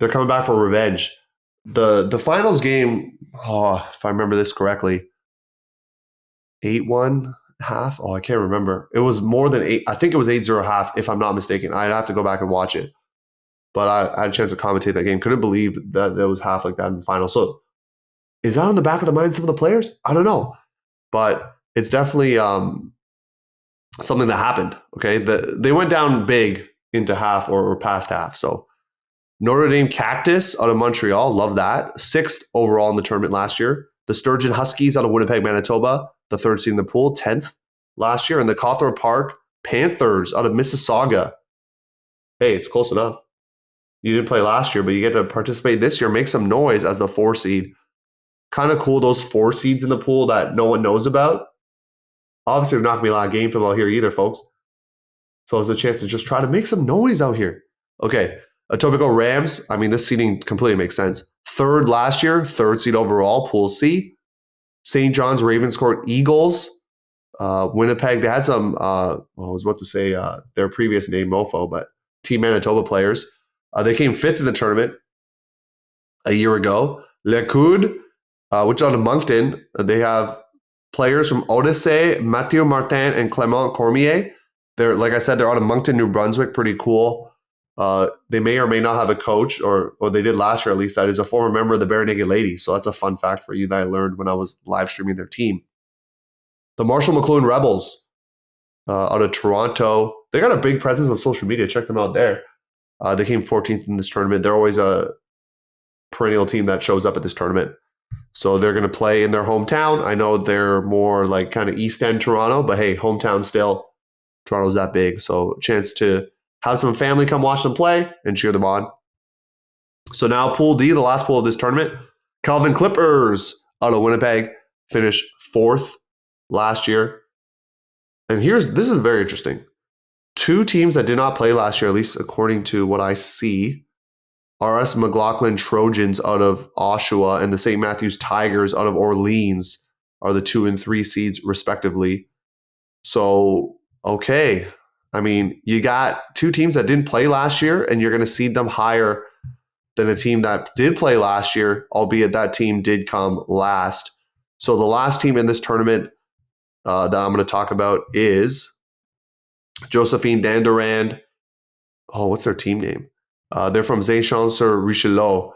they're coming back for revenge. The finals game, if I remember this correctly, 8-1 half. I can't remember. It was more than 8. I think it was 8-0 half, if I'm not mistaken. I'd have to go back and watch it. But I had a chance to commentate that game. Couldn't believe that it was half like that in the final. So is that on the back of the minds of some of the players? I don't know. But it's definitely something that happened. Okay, they went down big into half or past half. So Notre Dame Cactus out of Montreal, love that. 6th overall in the tournament last year. The Sturgeon Huskies out of Winnipeg, Manitoba, the 3rd seed in the pool, 10th last year. And the Cawthorne Park Panthers out of Mississauga. Hey, it's close enough. You didn't play last year, but you get to participate this year. Make some noise as the 4 seed. Kind of cool, those 4 seeds in the pool that no one knows about. Obviously, there's not going to be a lot of game football here either, folks. So there's a chance to just try to make some noise out here. Okay, Etobicoke Rams. I mean, this seeding completely makes sense. 3rd last year, 3rd seed overall, Pool C. St. John's Ravenscourt Eagles. Winnipeg, they had some, I was about to say their previous name, Mofo, but Team Manitoba players. They came 5th in the tournament a year ago. Le Coude, which is out of Moncton, they have players from Odyssey, Mathieu Martin, and Clement Cormier. They're, like I said, they're out of Moncton, New Brunswick. Pretty cool. They may or may not have a coach, or they did last year at least, that is a former member of the Bare Naked Ladies. So that's a fun fact for you that I learned when I was live streaming their team. The Marshall McLuhan Rebels out of Toronto. They got a big presence on social media. Check them out there. They came 14th in this tournament. They're always a perennial team that shows up at this tournament. So they're going to play in their hometown. I know they're more like kind of East End Toronto, but hey, hometown still. Toronto's that big. So chance to have some family come watch them play and cheer them on. So now Pool D, the last pool of this tournament. Calvin Clippers out of Winnipeg finished 4th last year. And this is very interesting. two teams that did not play last year, at least according to what I see. RS McLaughlin Trojans out of Oshawa and the St. Matthews Tigers out of Orleans are the 2 and 3 seeds respectively. So, okay. I mean, you got two teams that didn't play last year, and you're going to seed them higher than a team that did play last year, albeit that team did come last. So the last team in this tournament that I'm going to talk about is Josephine Dandurand. Oh, what's their team name? They're from Saint-Jean-sur-Richelieu.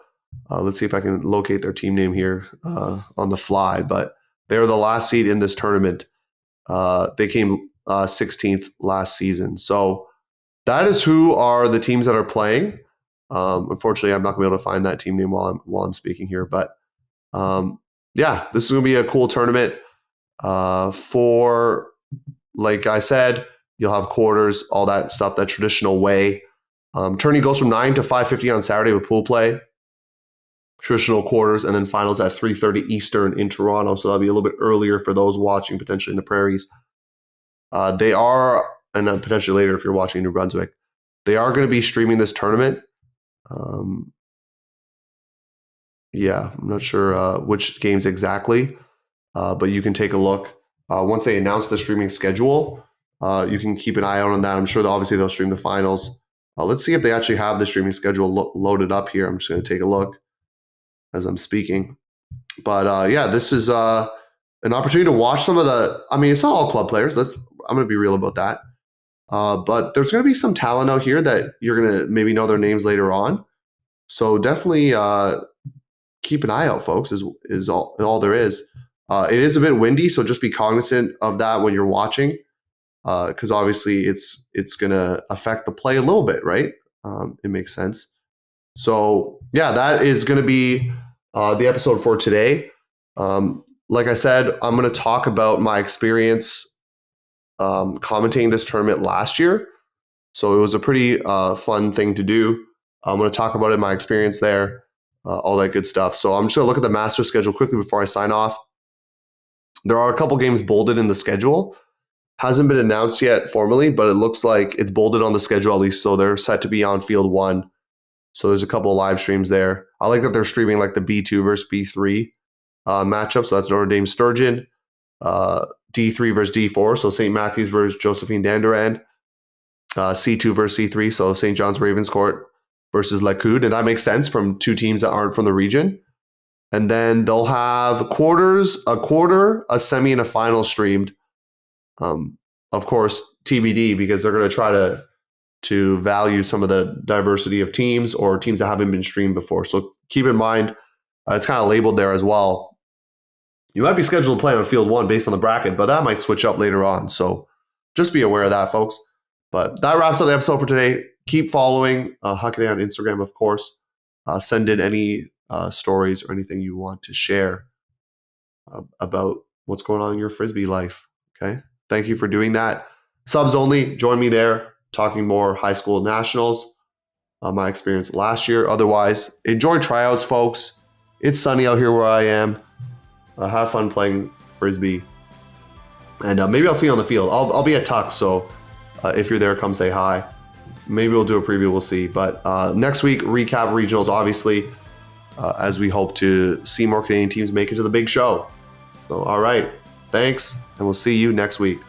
Let's see if I can locate their team name here on the fly. But they're the last seed in this tournament. They came 16th last season. So that is who are the teams that are playing. Unfortunately, I'm not going to be able to find that team name while I'm speaking here. But yeah, this is going to be a cool tournament. For, like I said, you'll have quarters, all that stuff, that traditional way. Tourney goes from 9 to 5:50 on Saturday with pool play, traditional quarters, and then finals at 3:30 Eastern in Toronto. So that'll be a little bit earlier for those watching potentially in the prairies. They are, and then potentially later if you're watching New Brunswick, they are going to be streaming this tournament. Yeah, I'm not sure which games exactly, but you can take a look. Once they announce the streaming schedule, you can keep an eye out on that. I'm sure obviously they'll stream the finals. Let's see if they actually have the streaming schedule loaded up here. I'm just going to take a look as I'm speaking. But yeah, this is an opportunity to watch some of the, I mean, it's not all club players. I'm going to be real about that. But there's going to be some talent out here that you're going to maybe know their names later on. So definitely keep an eye out, folks, is all there is. It is a bit windy, so just be cognizant of that when you're watching. Because obviously it's going to affect the play a little bit, right? It makes sense. So yeah, that is going to be the episode for today. Like I said, I'm going to talk about my experience commentating this tournament last year. So it was a pretty fun thing to do. I'm going to talk about it, my experience there, all that good stuff. So I'm just going to look at the master schedule quickly before I sign off. There are a couple games bolded in the schedule. Hasn't been announced yet formally, but it looks like it's bolded on the schedule at least. So they're set to be on field 1. So there's a couple of live streams there. I like that they're streaming like the B2 versus B3 matchup. So that's Notre Dame Sturgeon, D3 versus D4. So St. Matthews versus Josephine Dandurand, C2 versus C3. So St. John's Ravenscourt versus Lacoud. And that makes sense from two teams that aren't from the region. And then they'll have quarters, a quarter, a semi, and a final streamed. Of course, TBD, because they're going to try to value some of the diversity of teams or teams that haven't been streamed before. So keep in mind, it's kind of labeled there as well. You might be scheduled to play on field 1 based on the bracket, but that might switch up later on. So just be aware of that, folks. But that wraps up the episode for today. Keep following Huckin on Instagram, of course. Send in any stories or anything you want to share about what's going on in your Frisbee life. Okay. Thank you for doing that. Subs only, join me there, talking more high school nationals, my experience last year. Otherwise, enjoy tryouts, folks. It's sunny out here where I am. Have fun playing Frisbee. And maybe I'll see you on the field. I'll be at Tux, so if you're there, come say hi. Maybe we'll do a preview, we'll see. But next week, recap regionals, obviously, as we hope to see more Canadian teams make it to the big show. So, all right. Thanks, and we'll see you next week.